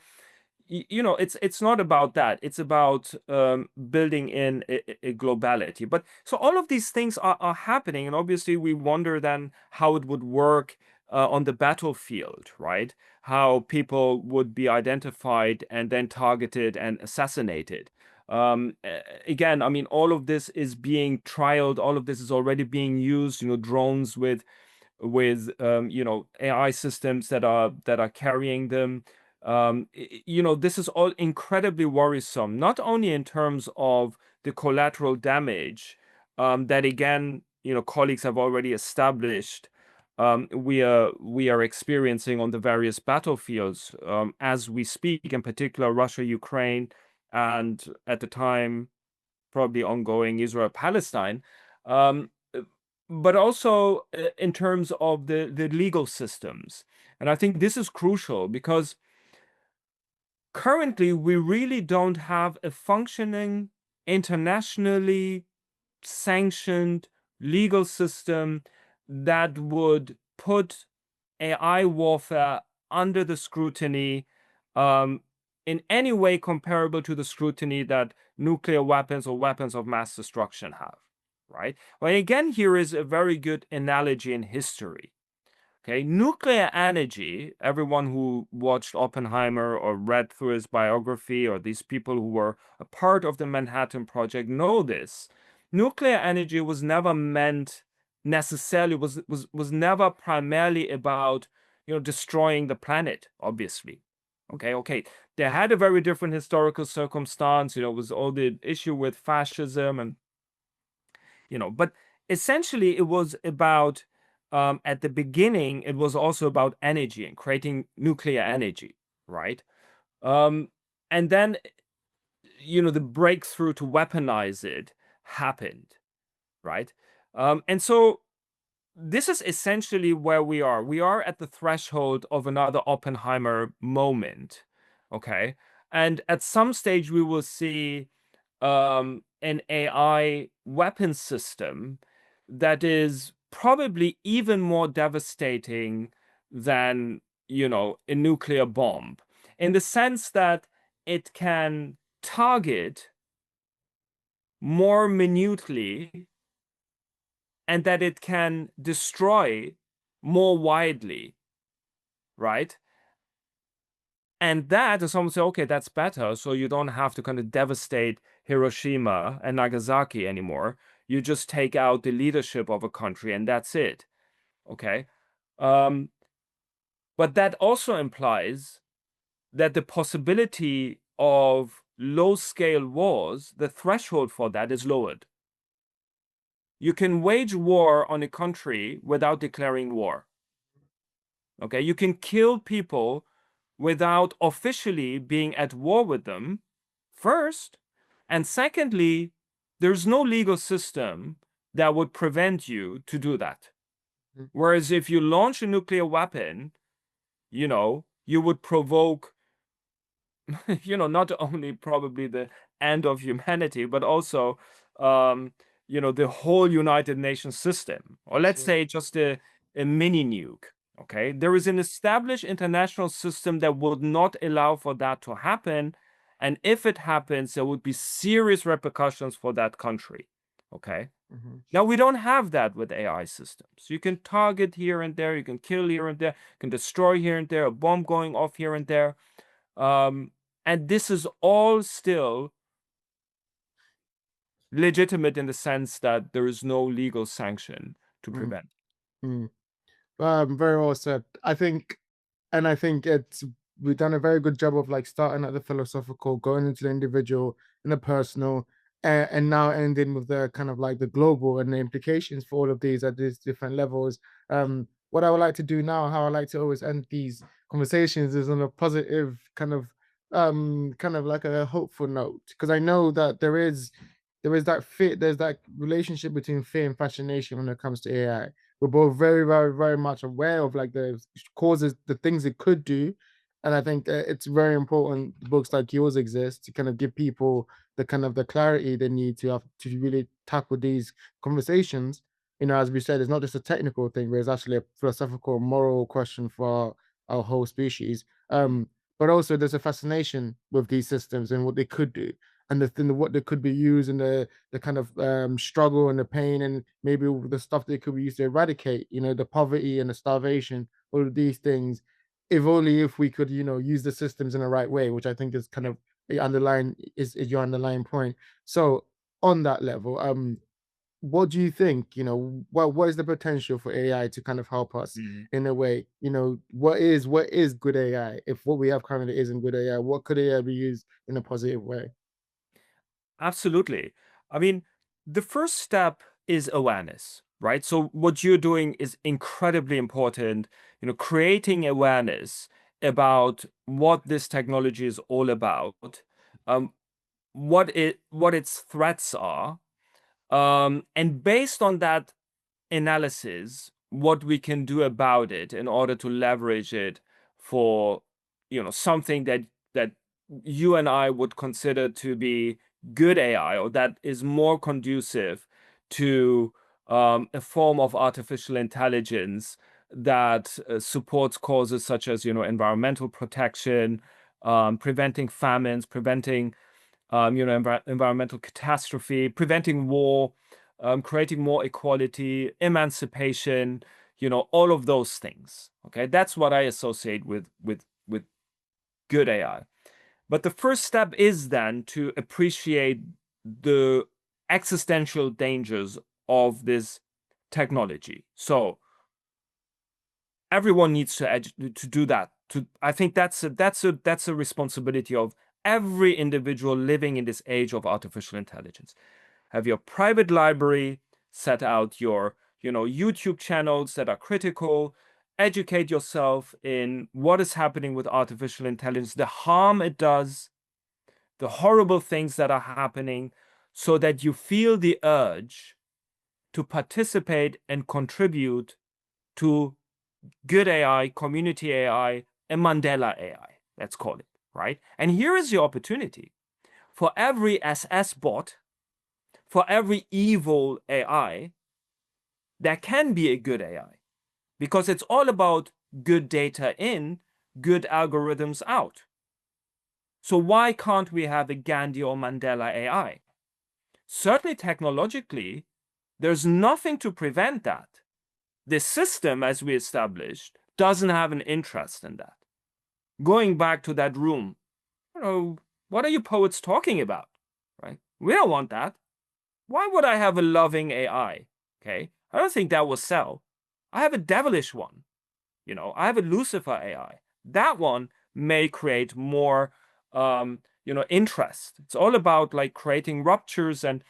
it's not about that. It's about building in a globality. But so all of these things are happening, and obviously we wonder then how it would work on the battlefield, right? How people would be identified and then targeted and assassinated. Again, I mean, all of this is being trialed. All of this is already being used. Drones with AI systems that are carrying them. This is all incredibly worrisome, not only in terms of the collateral damage that, again, colleagues have already established, we are experiencing on the various battlefields as we speak, in particular Russia, Ukraine, and at the time probably ongoing Israel, Palestine. Um, but also in terms of the legal systems. And I think this is crucial because currently we really don't have a functioning, internationally sanctioned legal system that would put AI warfare under the scrutiny in any way comparable to the scrutiny that nuclear weapons or weapons of mass destruction have, right? Well, again, here is a very good analogy in history. Okay, nuclear energy, everyone who watched Oppenheimer or read through his biography, or these people who were a part of the Manhattan Project know this. Nuclear energy was never meant necessarily, was never primarily about, destroying the planet, obviously. Okay. They had a very different historical circumstance, was all the issue with fascism and, but essentially it was about, at the beginning, it was also about energy and creating nuclear energy, right? And then, the breakthrough to weaponize it happened, right? And so this is essentially where we are. We are at the threshold of another Oppenheimer moment, okay? And at some stage, we will see an AI weapon system that is probably even more devastating than, a nuclear bomb, in the sense that it can target more minutely and that it can destroy more widely, right? And that, and someone say, okay, that's better. So you don't have to kind of devastate Hiroshima and Nagasaki anymore. You just take out the leadership of a country and that's it. Okay. But that also implies that the possibility of low-scale wars, the threshold for that is lowered. You can wage war on a country without declaring war. Okay, you can kill people without officially being at war with them, first. And secondly, there's no legal system that would prevent you to do that. Whereas if you launch a nuclear weapon, you would provoke, not only probably the end of humanity, but also, the whole United Nations system, or let's say just a mini nuke. Okay, there is an established international system that would not allow for that to happen. And if it happens, there would be serious repercussions for that country. Okay. Now, we don't have that with AI systems. You can target here and there, you can kill here and there, you can destroy here and there, a bomb going off here and there. And this is all still legitimate in the sense that there is no legal sanction to prevent. Very well said. I think we've done a very good job of like starting at the philosophical, going into the individual and the personal, and now ending with the kind of like the global and the implications for all of these at these different levels. What I would like to do now, how I like to always end these conversations, is on a positive kind of like a hopeful note, because I know that there is that fit, there's that relationship between fear and fascination when it comes to AI. We're both very, very, very much aware of like the causes, the things it could do, and I think it's very important books like yours exist to kind of give people the kind of the clarity they need to have to really tackle these conversations. As we said, it's not just a technical thing, but it's actually a philosophical, moral question for our whole species. But also there's a fascination with these systems and what they could do, and the thing what they could be used, and the kind of struggle and the pain, and maybe the stuff they could be used to eradicate, the poverty and the starvation, all of these things. If only if we could, use the systems in the right way, which I think is kind of is your underlying point. So on that level, what do you think? What is the potential for AI to kind of help us in a way? What is good AI? If what we have currently isn't good AI, what could AI be used in a positive way? Absolutely. I mean, the first step is awareness, right? So what you're doing is incredibly important, creating awareness about what this technology is all about, what its threats are, and based on that analysis, what we can do about it in order to leverage it for, something that you and I would consider to be good AI, or that is more conducive to a form of artificial intelligence that supports causes such as, environmental protection, preventing famines, preventing, environmental catastrophe, preventing war, creating more equality, emancipation, all of those things. Okay, that's what I associate with good AI. But the first step is then to appreciate the existential dangers of this technology. So everyone needs to do that. I think that's a responsibility of every individual living in this age of artificial intelligence. Have your private library, set out your YouTube channels that are critical, educate yourself in what is happening with artificial intelligence, the harm it does, the horrible things that are happening, so that you feel the urge to participate and contribute to good AI, community AI, and Mandela AI, let's call it, right? And here is your opportunity. For every SS bot, for every evil AI, there can be a good AI, because it's all about good data in, good algorithms out. So why can't we have a Gandhi or Mandela AI? Certainly technologically, there's nothing to prevent that. The system, as we established, doesn't have an interest in that. Going back to that room, what are you poets talking about, right? We don't want that. Why would I have a loving AI? Okay, I don't think that will sell. I have a devilish one. I have a Lucifer AI. That one may create more, interest. It's all about like creating ruptures, and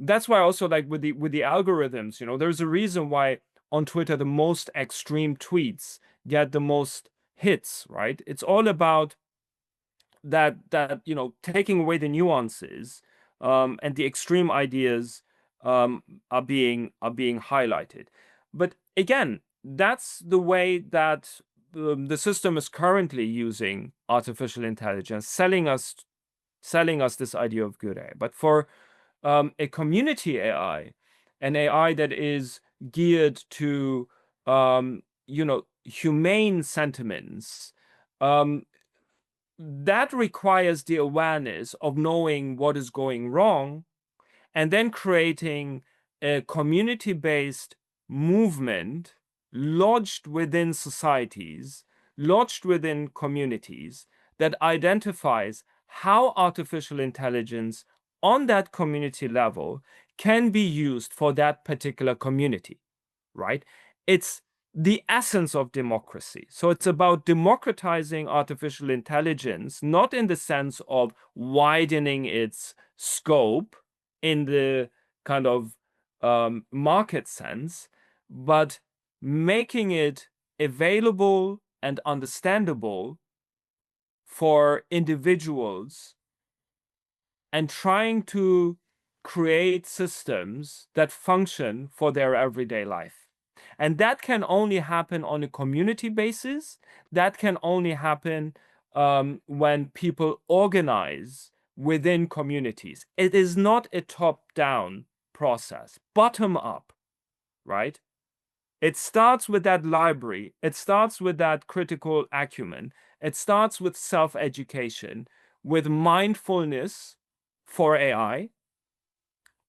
that's why also like with the algorithms, there's a reason why on Twitter the most extreme tweets get the most hits, right? It's all about that taking away the nuances, and the extreme ideas are being highlighted. But again, that's the way that the system is currently using artificial intelligence, selling us this idea of good AI. But for a community AI, an AI that is geared to humane sentiments, that requires the awareness of knowing what is going wrong, and then creating a community-based movement lodged within societies, lodged within communities, that identifies how artificial intelligence on that community level can be used for that particular community, right? It's the essence of democracy. So it's about democratizing artificial intelligence, not in the sense of widening its scope in the kind of market sense, but making it available and understandable for individuals, and trying to create systems that function for their everyday life. And that can only happen on a community basis. That can only happen when people organize within communities. It is not a top-down process, bottom up, right? It starts with that library. It starts with that critical acumen. It starts with self-education, with mindfulness for AI,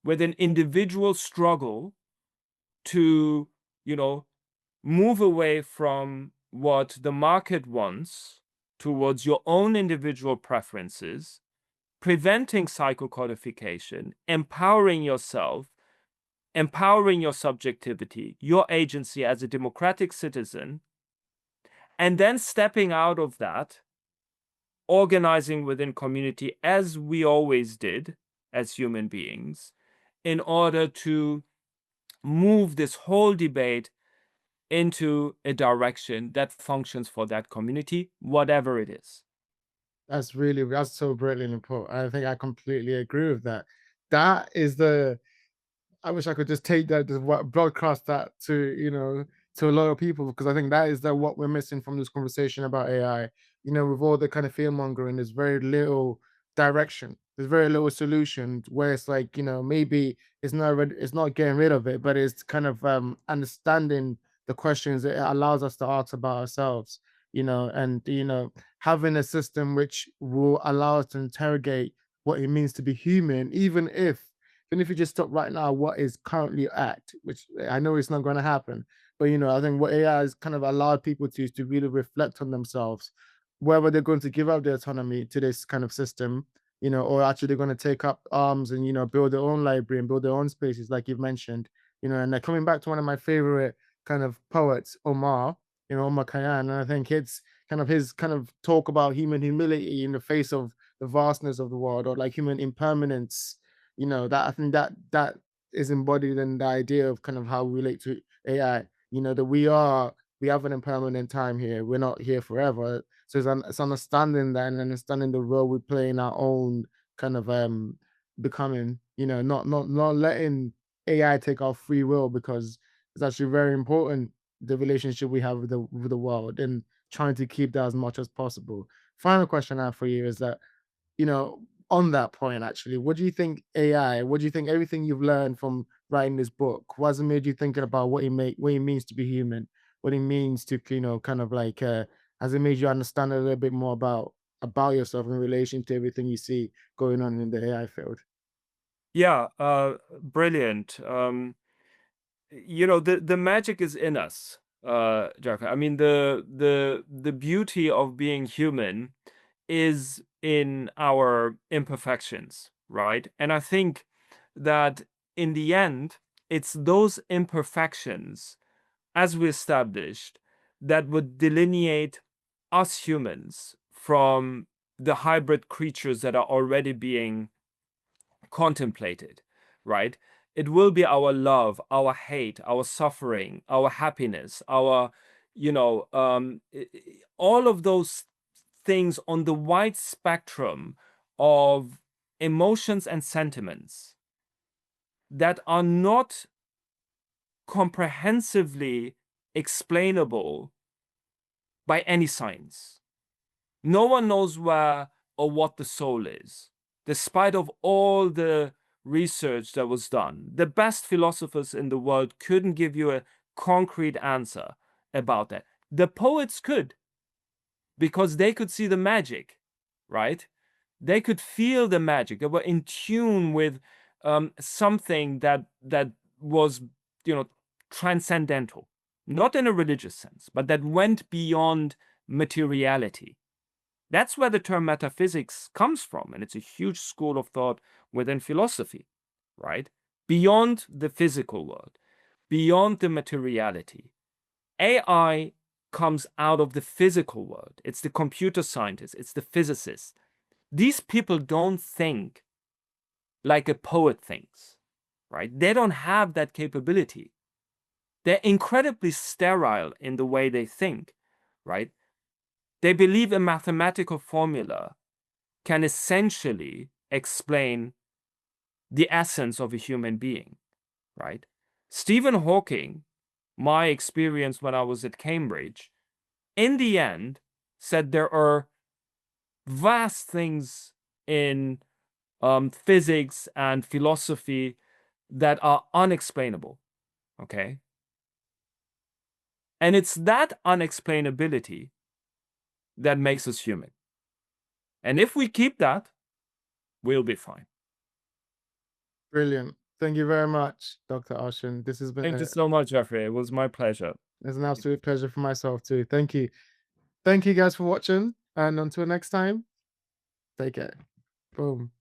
with an individual struggle to, move away from what the market wants towards your own individual preferences, preventing psychocodification, empowering yourself, empowering your subjectivity, your agency as a democratic citizen, and then stepping out of that, organizing within community as we always did as human beings, in order to move this whole debate into a direction that functions for that community, whatever it is. That's so brilliantly put. I think I completely agree with that. That is the I wish I could just take that, just broadcast that to to a lot of people, because I think that is what we're missing from this conversation about AI. With all the kind of fear mongering, there's very little direction. there's very little solution where it's like, maybe it's not getting rid of it, but it's kind of understanding the questions it allows us to ask about ourselves, and having a system which will allow us to interrogate what it means to be human, even if you just stop right now what is currently at, which I know it's not going to happen, but I think what AI has kind of allowed people to is to really reflect on themselves, whether they're going to give up their autonomy to this kind of system, or actually they're going to take up arms and build their own library and build their own spaces, like you've mentioned, and they're coming back to one of my favorite kind of poets, Omar Khayyam, and I think it's kind of his kind of talk about human humility in the face of the vastness of the world, or like human impermanence. That I think that is embodied in the idea of kind of how we relate to AI. That we have an impermanent time here. We're not here forever. So it's understanding that and understanding the role we play in our own kind of becoming. Not letting AI take our free will, because it's actually very important, the relationship we have with the world, and trying to keep that as much as possible. Final question I have for you is that, you know, on that point, actually, what do you think AI? What do you think everything you've learned from writing this book? What has it made you thinking about what it means to be human? What it means to, kind of like, has it made you understand a little bit more about yourself in relation to everything you see going on in the AI field? Yeah, brilliant. The magic is in us, Jeff. I mean, the beauty of being human is in our imperfections, right? And I think that in the end, it's those imperfections, as we established, that would delineate us humans from the hybrid creatures that are already being contemplated, right? It will be our love, our hate, our suffering, our happiness, our, all of those things on the wide spectrum of emotions and sentiments that are not comprehensively explainable by any science. No one knows where or what the soul is, despite of all the research that was done. The best philosophers in the world couldn't give you a concrete answer about that. The poets could, because they could see the magic, right? They could feel the magic. They were in tune with something that was, transcendental, not in a religious sense, but that went beyond materiality. That's where the term metaphysics comes from, and it's a huge school of thought within philosophy, right? Beyond the physical world, beyond the materiality. AI comes out of the physical world. It's the computer scientists, it's the physicists. These people don't think like a poet thinks, right? They don't have that capability. They're incredibly sterile in the way they think, right? They believe a mathematical formula can essentially explain the essence of a human being, right? Stephen Hawking, my experience when I was at Cambridge, in the end said there are vast things in physics and philosophy that are unexplainable, okay? And it's that unexplainability that makes us human. And if we keep that, we'll be fine. Brilliant. Thank you very much, Dr. Arshin. This has been Thank you so much, Jeffrey. It was my pleasure. it's an absolute pleasure for myself too. Thank you. Thank you guys for watching. And until next time, take care. Boom.